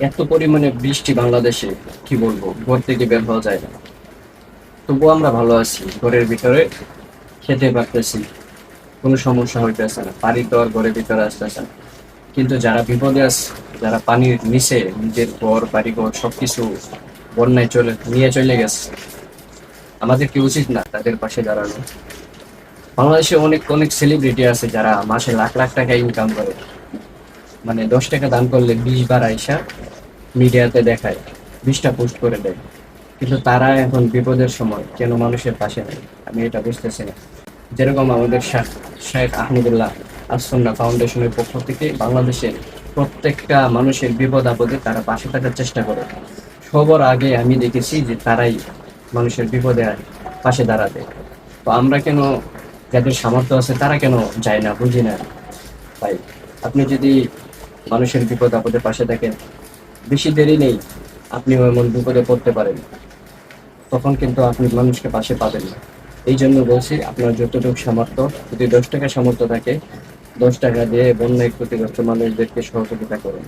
এত পরিমাণে বৃষ্টি বাংলাদেশে, কি বলবো, ঘর থেকে বের হওয়া যায় না। তবুও আমরা ভালো আছি, ঘরের ভিতরে খেতে পারতেছি, কোনো সমস্যা হইতেছে না, পানি তো আর ঘরের ভিতরে আসতেছে না। কিন্তু যারা বিপদে আছে, যারা পানির নিচে নিজের ঘর বাড়ি ঘর সবকিছু বন্যায় নিয়ে চলে গেছে, আমাদের কি উচিত না তাদের পাশে দাঁড়ানো? বাংলাদেশে অনেক অনেক সেলিব্রিটি আছে যারা মাসে লাখ লাখ টাকা ইনকাম করে, মানে 10 টাকা দান করলে 20 বার আইসা মিডিয়াতে দেখায়, 20টা পোস্ট করে দেয়। কিন্তু তারা এখন বিপদের সময় কেন মানুষের পাশে নেই, আমি এটা বুঝতেছি না। যেরকম আমাদের শেখ আহমদুল্লাহ আসন্না ফাউন্ডেশনের পক্ষ থেকে বাংলাদেশের প্রত্যেকটা মানুষের বিপদ আপদে তারা পাশে থাকার চেষ্টা করে। সবার আগে আমি দেখেছি যে তারাই মানুষের বিপদে পাশে দাঁড়াতে। তো আমরা কেন, যাদের সামর্থ্য আছে তারা কেন যায় না, বুঝি না। তাই আপনি যদি মানুষের বিপদ আপদে পাশে থাকেন, বেশি দেরি নেই, আপনিও এমন বিপদে পড়তে পারেন। তখন কিন্তু আপনি মানুষকে পাশে পাবেন না। এই জন্য বলছি, আপনার যতটুকু সামর্থ্য, যদি 10 টাকা সামর্থ্য থাকে, 10 টাকা দিয়ে বন্যায় ক্ষতিগ্রস্ত মানুষদেরকে সহযোগিতা করুন।